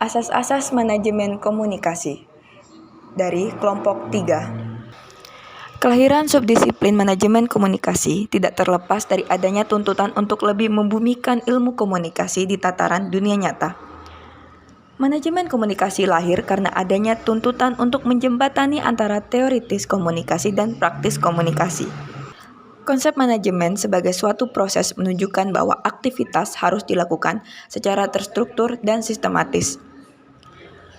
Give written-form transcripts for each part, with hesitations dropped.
Asas-asas manajemen komunikasi dari kelompok 3. Kelahiran subdisiplin manajemen komunikasi tidak terlepas dari adanya tuntutan untuk lebih membumikan ilmu komunikasi di tataran dunia nyata. Manajemen komunikasi lahir karena adanya tuntutan untuk menjembatani antara teoritis komunikasi dan praktis komunikasi. Konsep manajemen sebagai suatu proses menunjukkan bahwa aktivitas harus dilakukan secara terstruktur dan sistematis.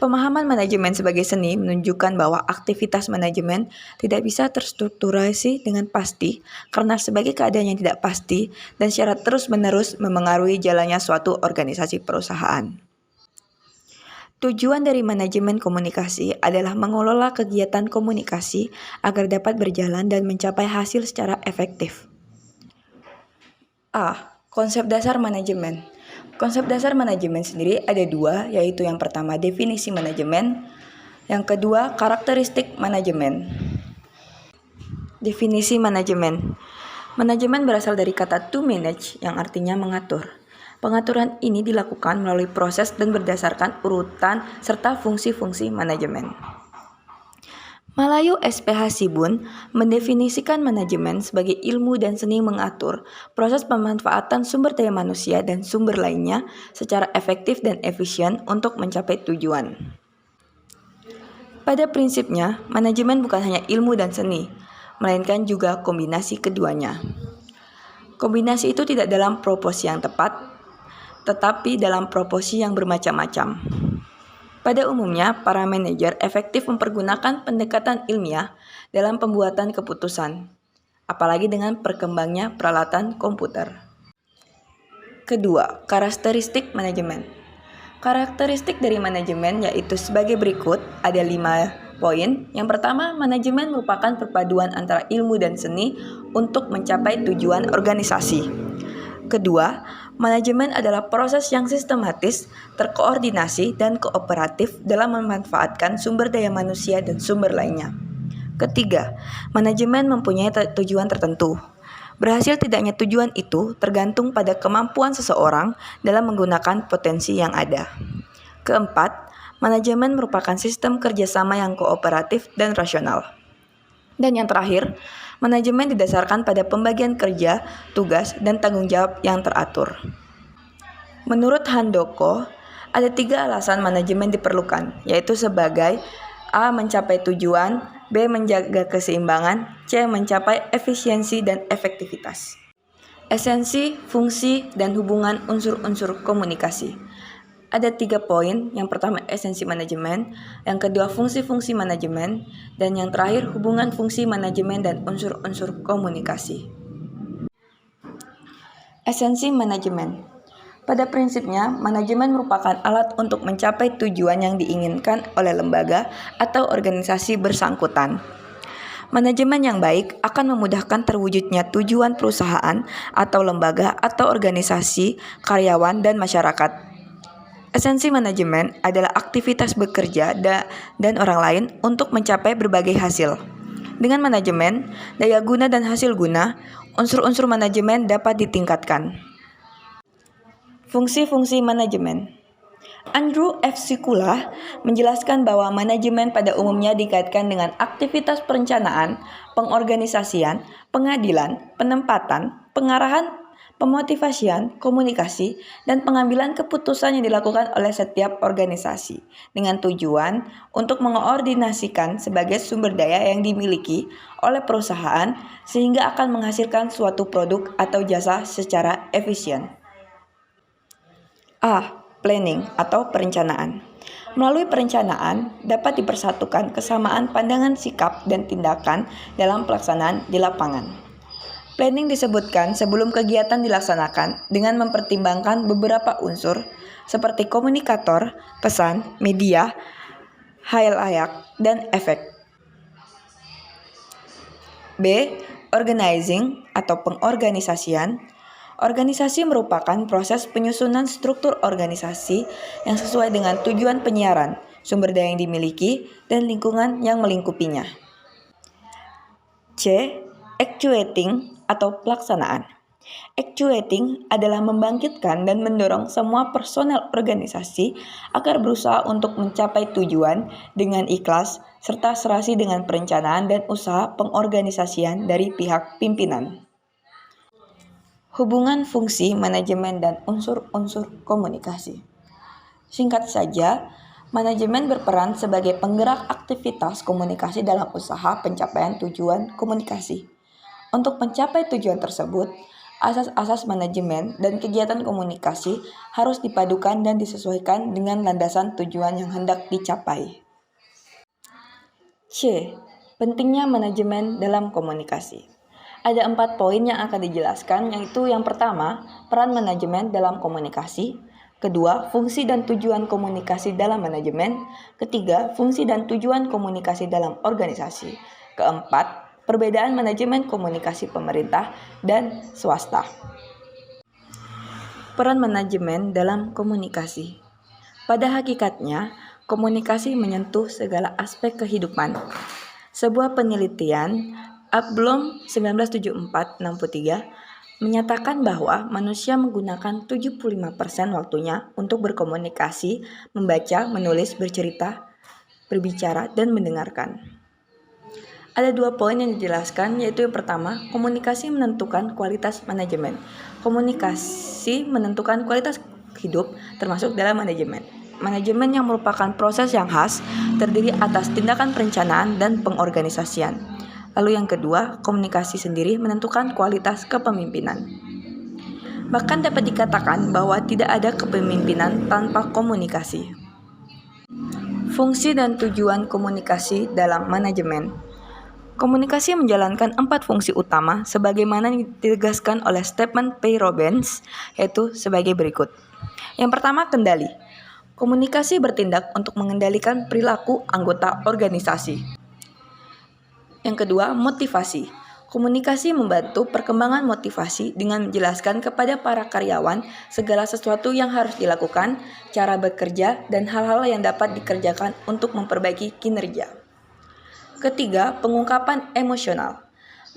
Pemahaman manajemen sebagai seni menunjukkan bahwa aktivitas manajemen tidak bisa terstrukturasi dengan pasti karena sebagai keadaan yang tidak pasti dan secara terus-menerus memengaruhi jalannya suatu organisasi perusahaan. Tujuan dari manajemen komunikasi adalah mengelola kegiatan komunikasi agar dapat berjalan dan mencapai hasil secara efektif. A. Konsep dasar manajemen. Konsep dasar manajemen sendiri ada dua, yaitu yang pertama definisi manajemen, yang kedua karakteristik manajemen. Definisi manajemen. Manajemen berasal dari kata to manage yang artinya mengatur. Pengaturan ini dilakukan melalui proses dan berdasarkan urutan serta fungsi-fungsi manajemen. Malayu SPH Sibun mendefinisikan manajemen sebagai ilmu dan seni mengatur proses pemanfaatan sumber daya manusia dan sumber lainnya secara efektif dan efisien untuk mencapai tujuan. Pada prinsipnya, manajemen bukan hanya ilmu dan seni, melainkan juga kombinasi keduanya. Kombinasi itu tidak dalam proporsi yang tepat, tetapi dalam proporsi yang bermacam-macam. Pada umumnya, para manajer efektif mempergunakan pendekatan ilmiah dalam pembuatan keputusan, apalagi dengan berkembangnya peralatan komputer. Kedua, karakteristik manajemen. Karakteristik dari manajemen yaitu sebagai berikut, ada 5 poin. Yang pertama, manajemen merupakan perpaduan antara ilmu dan seni untuk mencapai tujuan organisasi. Kedua, manajemen adalah proses yang sistematis, terkoordinasi, dan kooperatif dalam memanfaatkan sumber daya manusia dan sumber lainnya. Ketiga, manajemen mempunyai tujuan tertentu. Berhasil tidaknya tujuan itu tergantung pada kemampuan seseorang dalam menggunakan potensi yang ada. Keempat, manajemen merupakan sistem kerjasama yang kooperatif dan rasional. Dan yang terakhir, manajemen didasarkan pada pembagian kerja, tugas, dan tanggung jawab yang teratur. Menurut Handoko, ada 3 alasan manajemen diperlukan, yaitu sebagai A. Mencapai tujuan, B. Menjaga keseimbangan, C. Mencapai efisiensi dan efektivitas. Esensi, fungsi, dan hubungan unsur-unsur komunikasi. Ada 3 poin, yang pertama esensi manajemen, yang kedua fungsi-fungsi manajemen, dan yang terakhir hubungan fungsi manajemen dan unsur-unsur komunikasi. Esensi manajemen. Pada prinsipnya, manajemen merupakan alat untuk mencapai tujuan yang diinginkan oleh lembaga atau organisasi bersangkutan. Manajemen yang baik akan memudahkan terwujudnya tujuan perusahaan atau lembaga atau organisasi, karyawan, dan masyarakat. Esensi manajemen adalah aktivitas bekerja dan orang lain untuk mencapai berbagai hasil. Dengan manajemen, daya guna dan hasil guna, unsur-unsur manajemen dapat ditingkatkan. Fungsi-fungsi manajemen. Andrew F. Sikula menjelaskan bahwa manajemen pada umumnya dikaitkan dengan aktivitas perencanaan, pengorganisasian, pengadilan, penempatan, pengarahan, pemotivasian, komunikasi, dan pengambilan keputusan yang dilakukan oleh setiap organisasi dengan tujuan untuk mengoordinasikan sebagai sumber daya yang dimiliki oleh perusahaan sehingga akan menghasilkan suatu produk atau jasa secara efisien. A. Planning atau perencanaan. Melalui perencanaan dapat dipersatukan kesamaan pandangan, sikap, dan tindakan dalam pelaksanaan di lapangan. Planning disebutkan sebelum kegiatan dilaksanakan dengan mempertimbangkan beberapa unsur seperti komunikator, pesan, media, halayak, dan efek. B. Organizing atau pengorganisasian. Organisasi merupakan proses penyusunan struktur organisasi yang sesuai dengan tujuan penyiaran, sumber daya yang dimiliki, dan lingkungan yang melingkupinya. C. Actuating atau pelaksanaan. Actuating adalah membangkitkan dan mendorong semua personel organisasi agar berusaha untuk mencapai tujuan dengan ikhlas serta serasi dengan perencanaan dan usaha pengorganisasian dari pihak pimpinan. Hubungan fungsi manajemen dan unsur-unsur komunikasi. Singkat saja, manajemen berperan sebagai penggerak aktivitas komunikasi dalam usaha pencapaian tujuan komunikasi. Untuk mencapai tujuan tersebut, asas-asas manajemen dan kegiatan komunikasi harus dipadukan dan disesuaikan dengan landasan tujuan yang hendak dicapai. C. Pentingnya manajemen dalam komunikasi. Ada 4 poin yang akan dijelaskan, yaitu yang pertama, peran manajemen dalam komunikasi. Kedua, fungsi dan tujuan komunikasi dalam manajemen. Ketiga, fungsi dan tujuan komunikasi dalam organisasi. Keempat, perbedaan manajemen komunikasi pemerintah dan swasta. Peran manajemen dalam komunikasi. Pada hakikatnya, komunikasi menyentuh segala aspek kehidupan. Sebuah penelitian Abblom 1974-63 menyatakan bahwa manusia menggunakan 75% waktunya untuk berkomunikasi, membaca, menulis, bercerita, berbicara, dan mendengarkan. Ada 2 poin yang dijelaskan, yaitu yang pertama, komunikasi menentukan kualitas manajemen. Komunikasi menentukan kualitas hidup, termasuk dalam manajemen. Manajemen yang merupakan proses yang khas, terdiri atas tindakan perencanaan dan pengorganisasian. Lalu yang kedua, komunikasi sendiri menentukan kualitas kepemimpinan. Bahkan dapat dikatakan bahwa tidak ada kepemimpinan tanpa komunikasi. Fungsi dan tujuan komunikasi dalam manajemen. Komunikasi menjalankan 4 fungsi utama sebagaimana ditegaskan oleh Stephen P. Robbins, yaitu sebagai berikut. Yang pertama, kendali. Komunikasi bertindak untuk mengendalikan perilaku anggota organisasi. Yang kedua, motivasi. Komunikasi membantu perkembangan motivasi dengan menjelaskan kepada para karyawan segala sesuatu yang harus dilakukan, cara bekerja, dan hal-hal yang dapat dikerjakan untuk memperbaiki kinerja. Ketiga, pengungkapan emosional.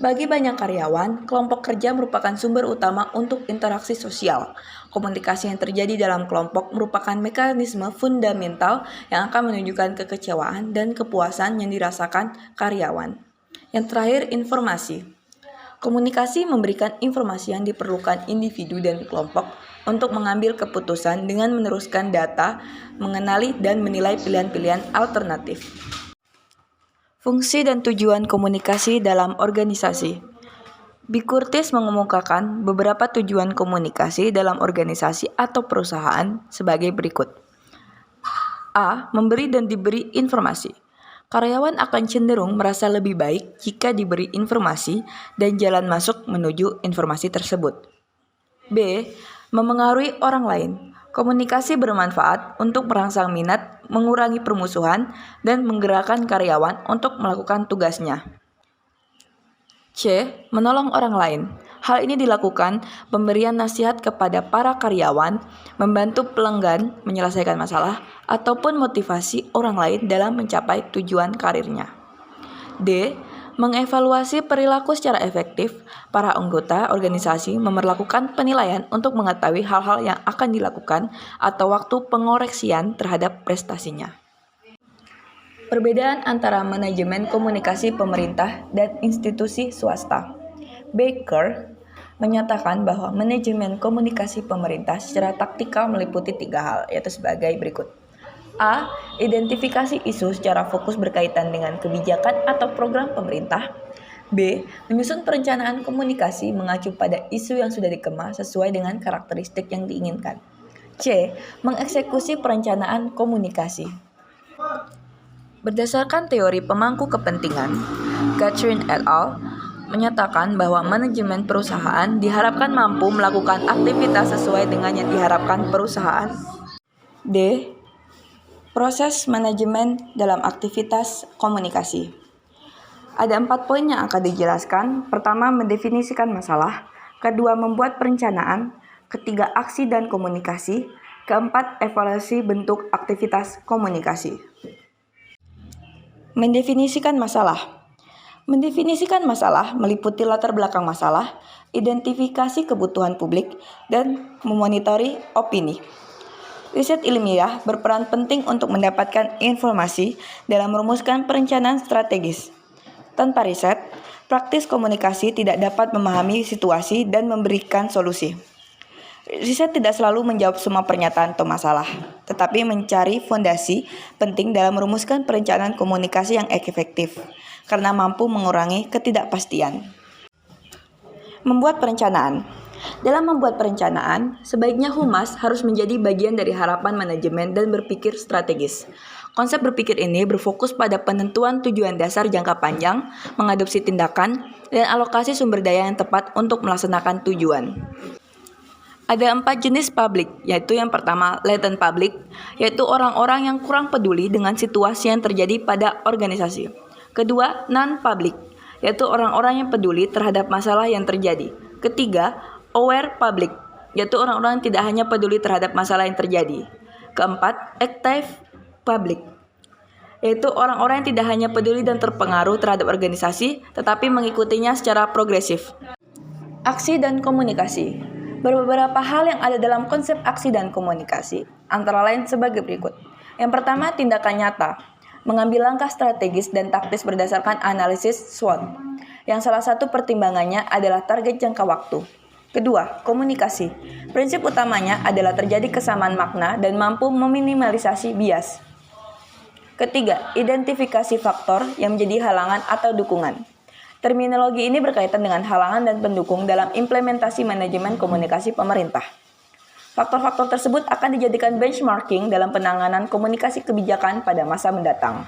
Bagi banyak karyawan, kelompok kerja merupakan sumber utama untuk interaksi sosial. Komunikasi yang terjadi dalam kelompok merupakan mekanisme fundamental yang akan menunjukkan kekecewaan dan kepuasan yang dirasakan karyawan. Yang terakhir, informasi. Komunikasi memberikan informasi yang diperlukan individu dan kelompok untuk mengambil keputusan dengan meneruskan data, mengenali dan menilai pilihan-pilihan alternatif. Fungsi dan tujuan komunikasi dalam organisasi. B. Curtis mengemukakan beberapa tujuan komunikasi dalam organisasi atau perusahaan sebagai berikut. A. Memberi dan diberi informasi. Karyawan akan cenderung merasa lebih baik jika diberi informasi dan jalan masuk menuju informasi tersebut. B. Memengaruhi orang lain. Komunikasi bermanfaat untuk merangsang minat, mengurangi permusuhan, dan menggerakkan karyawan untuk melakukan tugasnya. C. Menolong orang lain. Hal ini dilakukan pemberian nasihat kepada para karyawan, membantu pelanggan menyelesaikan masalah, ataupun motivasi orang lain dalam mencapai tujuan karirnya. D. Mengevaluasi perilaku secara efektif. Para anggota organisasi memerlakukan penilaian untuk mengetahui hal-hal yang akan dilakukan atau waktu pengoreksian terhadap prestasinya. Perbedaan antara manajemen komunikasi pemerintah dan institusi swasta. Baker menyatakan bahwa manajemen komunikasi pemerintah secara taktikal meliputi 3 hal, yaitu sebagai berikut. A. Identifikasi isu secara fokus berkaitan dengan kebijakan atau program pemerintah. B. Menyusun perencanaan komunikasi mengacu pada isu yang sudah dikemas sesuai dengan karakteristik yang diinginkan. C. Mengeksekusi perencanaan komunikasi. Berdasarkan teori pemangku kepentingan, Catherine et al. Menyatakan bahwa manajemen perusahaan diharapkan mampu melakukan aktivitas sesuai dengan yang diharapkan perusahaan. D. Proses manajemen dalam aktivitas komunikasi. Ada 4 poin yang akan dijelaskan. Pertama, mendefinisikan masalah. Kedua, membuat perencanaan. Ketiga, aksi dan komunikasi. Keempat, evaluasi bentuk aktivitas komunikasi. Mendefinisikan masalah. Mendefinisikan masalah meliputi latar belakang masalah, identifikasi kebutuhan publik, dan memonitori opini. Riset ilmiah berperan penting untuk mendapatkan informasi dalam merumuskan perencanaan strategis. Tanpa riset, praktis komunikasi tidak dapat memahami situasi dan memberikan solusi. Riset tidak selalu menjawab semua pernyataan atau masalah, tetapi mencari fondasi penting dalam merumuskan perencanaan komunikasi yang efektif, karena mampu mengurangi ketidakpastian. Membuat perencanaan. Dalam membuat perencanaan, sebaiknya humas harus menjadi bagian dari harapan manajemen dan berpikir strategis. Konsep berpikir ini berfokus pada penentuan tujuan dasar jangka panjang, mengadopsi tindakan, dan alokasi sumber daya yang tepat untuk melaksanakan tujuan. Ada 4 jenis publik, yaitu yang pertama latent public, yaitu orang-orang yang kurang peduli dengan situasi yang terjadi pada organisasi. Kedua, non-public, yaitu orang-orang yang peduli terhadap masalah yang terjadi. Ketiga, aware public, yaitu orang-orang yang tidak hanya peduli terhadap masalah yang terjadi. Keempat, active public, yaitu orang-orang yang tidak hanya peduli dan terpengaruh terhadap organisasi, tetapi mengikutinya secara progresif. Aksi dan komunikasi. Beberapa hal yang ada dalam konsep aksi dan komunikasi, antara lain sebagai berikut. Yang pertama, tindakan nyata. Mengambil langkah strategis dan taktis berdasarkan analisis SWOT, yang salah satu pertimbangannya adalah target jangka waktu. Kedua, komunikasi. Prinsip utamanya adalah terjadi kesamaan makna dan mampu meminimalisasi bias. Ketiga, identifikasi faktor yang menjadi halangan atau dukungan. Terminologi ini berkaitan dengan halangan dan pendukung dalam implementasi manajemen komunikasi pemerintah. Faktor-faktor tersebut akan dijadikan benchmarking dalam penanganan komunikasi kebijakan pada masa mendatang.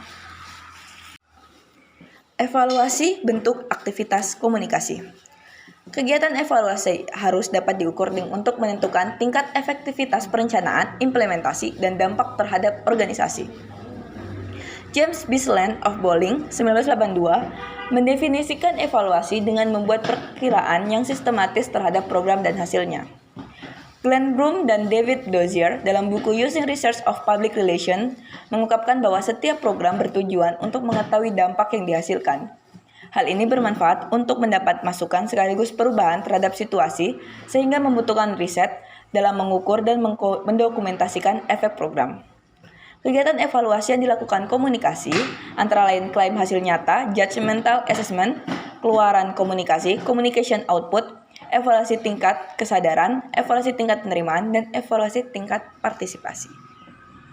Evaluasi bentuk aktivitas komunikasi. Kegiatan evaluasi harus dapat diukur untuk menentukan tingkat efektivitas perencanaan, implementasi, dan dampak terhadap organisasi. James Bisland of Bowling, 1982, mendefinisikan evaluasi dengan membuat perkiraan yang sistematis terhadap program dan hasilnya. Glenn Broom dan David Dozier dalam buku Using Research of Public Relations mengungkapkan bahwa setiap program bertujuan untuk mengetahui dampak yang dihasilkan. Hal ini bermanfaat untuk mendapat masukan sekaligus perubahan terhadap situasi sehingga membutuhkan riset dalam mengukur dan mendokumentasikan efek program. Kegiatan evaluasi yang dilakukan komunikasi, antara lain klaim hasil nyata, judgmental assessment, keluaran komunikasi, communication output, evaluasi tingkat kesadaran, evaluasi tingkat penerimaan, dan evaluasi tingkat partisipasi.